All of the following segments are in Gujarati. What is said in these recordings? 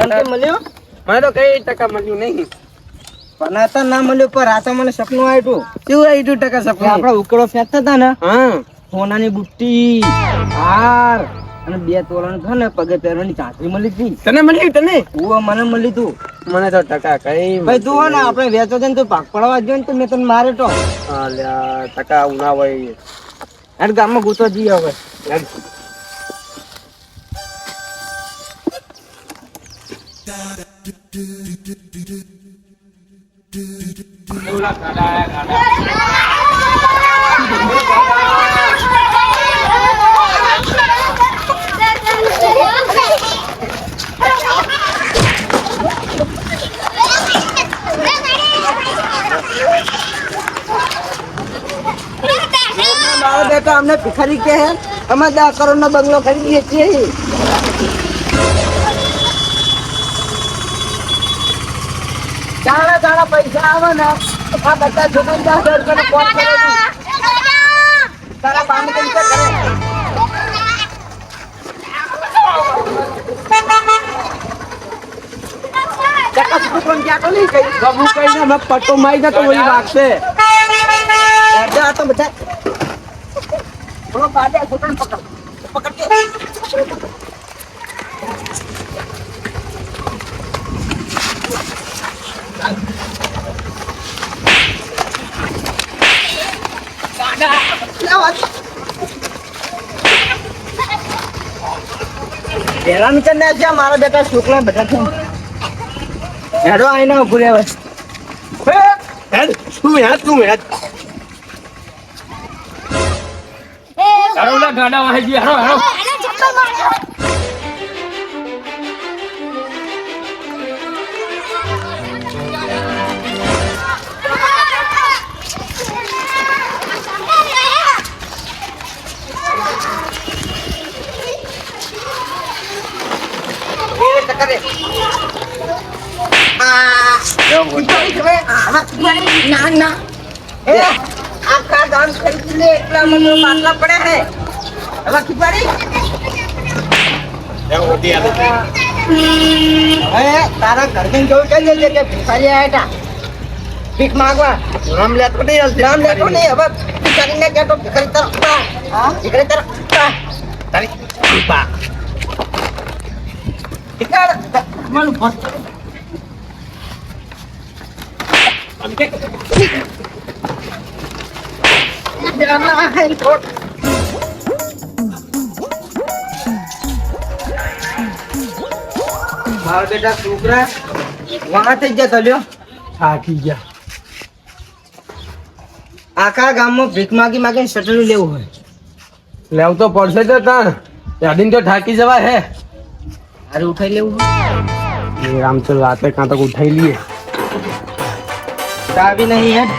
મળ્યો મને તો કઈ ટકા મળ્યું નહીં. પણ આ તો ના મળ્યું પર આ તો મને સપનું આવ્યું. કેવું આવ્યું ટકા સપનું? આપડે ઉકળો ફેંકતા હતા ને, હા સોનાની બુટ્ટી, હાર અને 2 તોલાનું છે ને પગે પહેરવાની ચાંદરી મળી હતી. તને મળ્યું? તને? ઓ મને મળી તું. મને તો ટકા કઈ ભાઈ તું હો ને આપણે વેચો છે ને તું ભાગ પડવા ગયો ને તો મેં તને મારે તો અલ્યા ટકા આવું ના હોય. યાર ગામમાં ગૂંચો જઈએ હવે. મારા બેટા અમને ભિખારી કે હે, અમે 10 કરોડનો બંગલો ખરીદીએ છીએ. જાણા પૈસા આવે ને આ બધા છોકરા 10 રૂપિયાનો કોટ કરે તારા બાને કેમ કરે ચકા સુકું ક્યાં તો નહીં કઈ કબુ કઈને મેં પટ્ટો મારી દે તો ઓલી વાગશે. આ તો બધા બોલો બાડે છોકરાને પકડ કે પેલા નીચે ના છે મારા બેટા છોકરા બધા છે હેડો આઈને ઉભું રહેવાય. તું યાદ હારો ગાડા વાહી ગઈ. હારો આખા ગામ ખરીદી લે એટલા મને માટલા પડે હે હવે ખીપાડી હવે તારા ઘર જઈને જોઈ કઈ લેજે કે ભિખારી આયા હતા ભીખ માંગવા. નામ લેતો નહીં. નામ લેતો નહીં. હવે ભિખારીને કહેતો ભિખારી તરફ ભિખારી તરફ તારી કૃપા. ભિખાર મને ભસ્ત મારા બેટા છોકરા વહાં થઈ ગયા તલ્યો થાકી ગયા. આખા ગામમાં ભીખ માગી માગીને સટલું લેવું હોય. લેવું તો પડશે તો તાણ યાદીને તો થાકી જવા હે. અરે ઉઠાઈ લેવું હોય. આમ તો રાતે કાં તો ઉઠાઈ લઈએ. ચાવી નહીં હેડ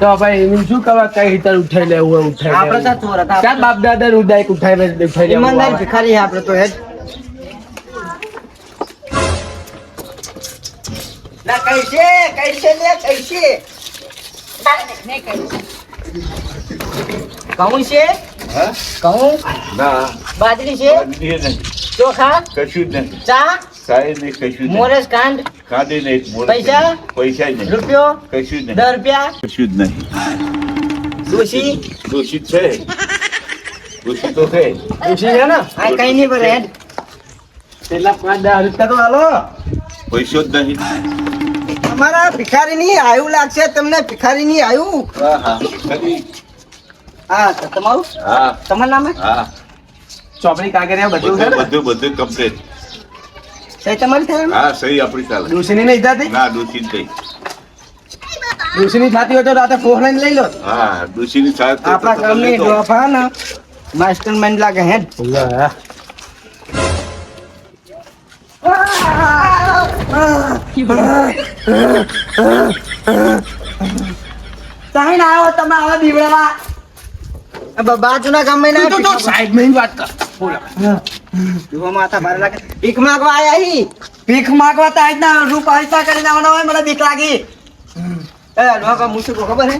તો ભાઈ એનું શું કરવા કઈ રીતે ઉઠાઈ લેવું હોય ઉઠાઈ આપણે તો ચોર હતા. ક્યાં બાપ દાદા ઉડાય ઉઠાઈ લેવું. ઈમાનદાર ભિખારી છે આપણે તો હેડ ના કૈસે લે કૈસે ઘઉં છે ઘઉં ના બાજરી છે ચોખા કશું જ નહીં. ચા સાહેબ નહીં, કશું જ નહીં. મોરસ ખાંડ ખાધી નહીં, મોરસ પૈસા? નહીં. પૈસા નહીં. રૂપિયો કશું જ નહીં. 10 રૂપિયા કશું જ નહીં. ડોશી દોષિત છે. દોષિત તો છે. ખુશી છે ને આ કઈ નહીં ભરે હેડ પેલા 5-10 રૂપિયા તો હાલો. પૈસો જ નહીં. અમારા ભિખારી ની આયુ લાગશે તમને ભિખારી ની આયુ હા હા કદી. હા તો તમારું હા તમારું નામ હા ચોપડી કાગળિયા બધું છે ને? બધું કમ્પ્લીટ. સહી તમારી થાય હા સહી આપણી ચાલે. ડોશીની નહીં થતી? ના દોષિત નહીં. ડોશીની થતી હોય તો રાતે ફોન લઈને લઈ લો. હા દોષીની સાથે તો આપણા તમે ઘરની લેતો. ડોફા ને માસ્ટર માઇન્ડ લાગે હેડ સાઈન આવો તમે આવા દીવડાવા બાજુના ગામમાં ના તું તો સાઈડમાં વાત કર. બોલો. જુઓ માથા ભારે લાગે ભીખ માંગવા આયા હી ભીખ માંગવા તો આજ ના રૂપ આયતા કરીને આવવાનો હોય. મને બીક લાગી. એ લોકા મુસકો ખબર હે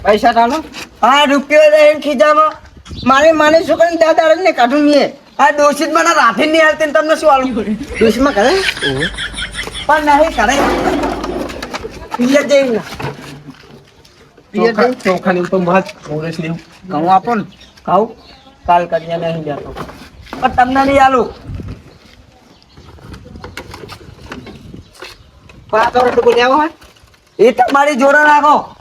પૈસા ટાલો 5 રૂપિયો રે ખીજામાં મારે માને છોકરાને દાદા ને કાઢું મીએ આ દોષિત મને રાથી નહીં હાલતી ને તમને શું આલું દોષમાં કરે પણ નહીં કરે પિયર જઈ ના ચોખાની તો મત મોરેશ લેવું ઘઉં આપો ને ખાવ કાલ કરીએ નહીં જતો પણ તમને નહીં આલું એ તમારી જોડે રાખો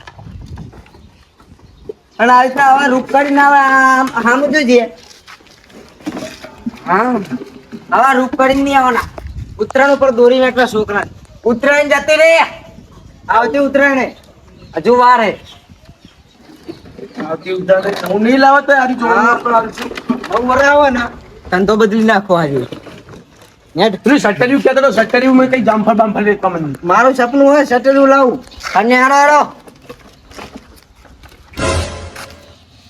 અને આ રીતના હવે રૂપ કરીને આવે આમ જોજે હા આવા રૂપ કરીને નહીં આવવાના ઉત્તરાયણ ઉપર દોરી નાખલા છોકરા ઉત્તરાયણ જતી રે આવતી ઉત્તરાયણ હજુ વાર હે હું નહીં લાવો તો આરી બહુ વરે આવે ને તને તો બદલી નાખો આજે નેટ પેલું સટર્યું કહેતો તો સટર્યું મેં કઈ જામફળ બામફળ એક કમન મારું સપનું હોય સટેલું લાવું અને હારો હારો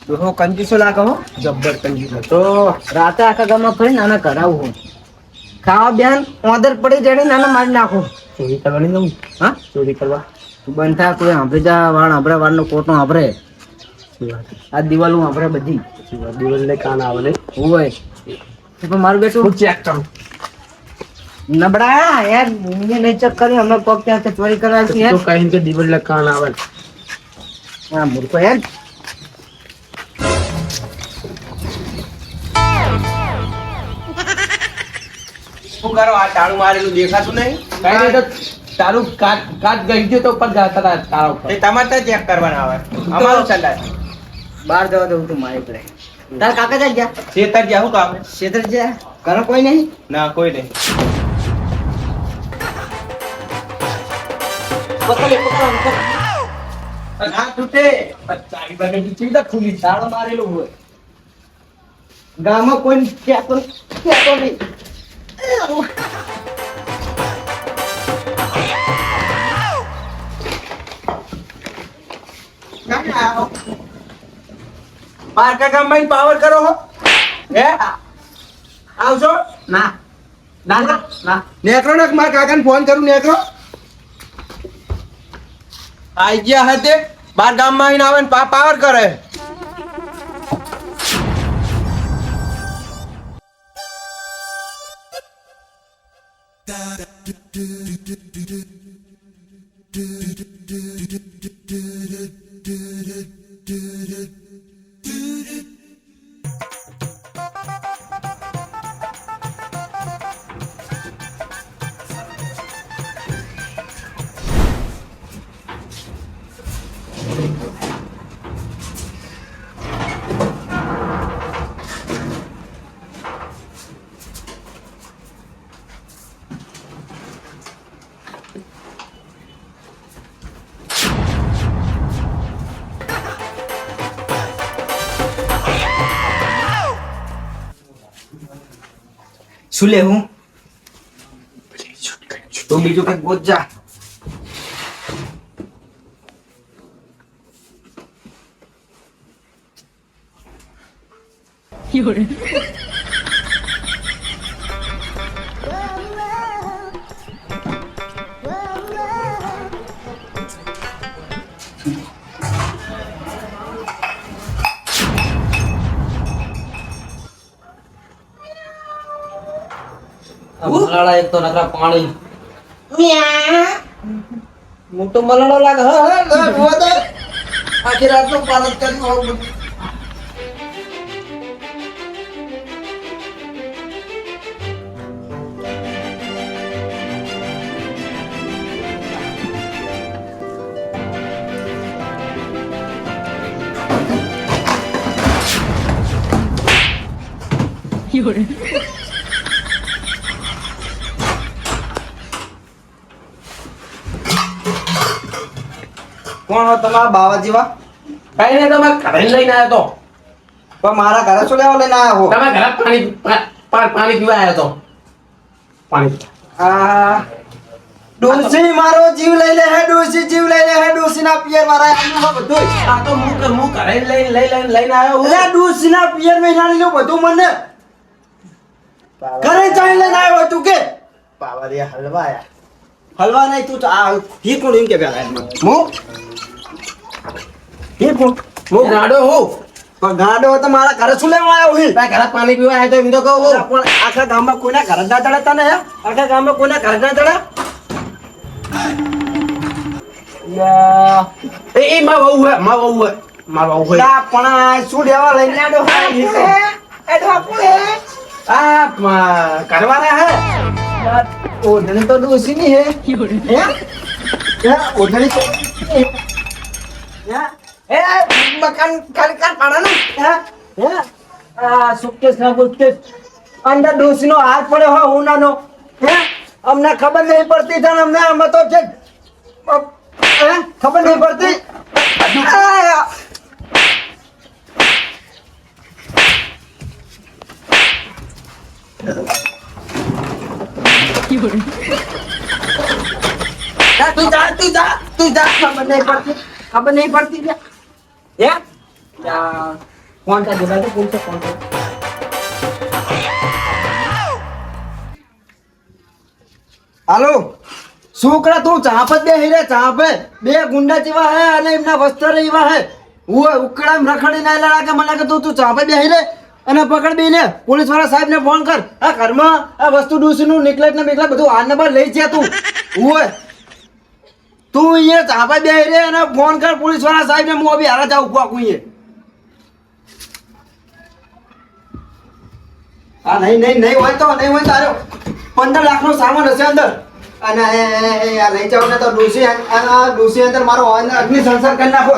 દોહો કંજૂસો લાગે હો જબ્બર કંજી તો રાતે આખા ગામમાં ફરીને આને કરાવું હું ખાવા બેન ઓદર પડી જઈને નાના મારી નાખું ચોરી કરવાની જવું હા ચોરી કરવા તું બંધ થા કોઈ સાંભળી જા વાળ સાંભળે વાળનો કોટો સાંભળે આ દિવાલું સાંભળે બધી દિવસ લઈ કાન આવે ને હોય પણ મારું બેટું હું ચેક કરું નબળા યાર મેં નહીં ચેક કરી અમે પગ ત્યાં ચોરી કરવા છીએ તો કહીને કે દિવસ લઈ કાન આવે હા મૂર્ખો યાર શું કરો આ ટાણું મારેલું દેખાતું નહીં કઈ નહીં તો તારું કાચ ગઈ ગયો તો ઉપર જતા તારા ઉપર એ તમારે ત્યાં ચેક કરવાના આવે અમારું ચલાય બહાર જવા દઉં તું મારી પડે તારા કાકા જાય ગયા શેતર જ્યાં શું કામ ક્ષેત્ર છે ઘરે કોઈ નહીં ના કોઈ નહીં ના તૂટે તારી પાસે ચીડા ખુલી તાળો મારેલું હોય ગામમાં કોઈ કહેતો નહીં પારકા ગામમાં પાવર કરો હો હે આવશો ના ના ના ના નેકરો ને મારા કાકાને ફોન કરું નેકરો આઈ ગયા હતે બાર ગામમાં આવીને આવે ને પાવર કરે શું લેવું તું બીજું કઈક ગોત જા મલાડા એક તો નકરા પાણી મોટો મલાડો લાગે આખી રાત નો પાલક કર્યું કોણ હો તમારા બાવા જેવા કઈ નહીં તમે ઘરે લઈને આવ્યો તો પણ મારા ઘરે શું લેવા લઈને આવ્યા હો તમે ઘરે પાણી પીવા આવ્યો તો પાણી આ ડોસી મારો જીવ લઈ લે હે ડોસી જીવ લઈ લે હે ડોસી ના પિયર મારા આનું બધું આ તો હું ઘરે લઈને આવ્યો હું લે ડોસી ના પિયર મેં જાણી લો બધું મને ઘરે જઈને લઈને આવ્યો તું કે પાવરિયા હલવાયા હલવા નહીં તું તો આ હી કોણ એમ કે પેલા હું હી કોણ હું ગાડો હું પણ ગાંડો તો મારા ઘરે શું લેવા આવ્યો હી તારા ઘરે પાણી પીવા આવ્યો તો એમ તો કહું પણ આખા ગામમાં કોઈના ઘરે ના ચડે તને હે આખા ગામમાં કોઈના ઘરે ના ચડે એ માં બહુ હે માં બહુ હે માં બહુ હે લા પણ આ શું લેવા લઈને આડો કરવાના હે ઓઢણી તો ડોસી ની હે હે ઓઢણી તો હે મકાન કાન પાડાનું હે આ સુટકેસ ના સુટકેસ અંદર ડોસી નો હાથ પડ્યો હોય ઉનાનો હે અમને ખબર નહીં પડતી તને અમને આમાં તો છે હે ખબર નહીં પડતી તું જા ખબર નહીં પડતી હે ફોન કા બોલા તો બોલતો ફોન હાલો છોકરા તું ચાપ જ બે હીરે ચાપ બે ગુંડા જેવા હે અને એમના વસ્ત્ર એવા હે હું ઉકળામ રખડી ના લાગે મને કે તું ચાપ જ બે હીરે અને પકડ બેને પોલીસ વાળા સાહેબ ને ફોન કર આ ઘરમાં આ વસ્તુ ડૂસી નું નીકળે ને નીકળે બધું આ નંબર લઈ જા તું હું તું અહીંયા ચાપા બે રે અને ફોન કર પોલીસ વાળા સાહેબ ને હું અભી હારા જાઉં કોકું હા નહીં હોય તો તારો 15 લાખ નો સામાન હશે અંદર અને આ લઈ જાવ ને તો ડોસી અંદર મારો અગ્નિ સંસાર કરી નાખો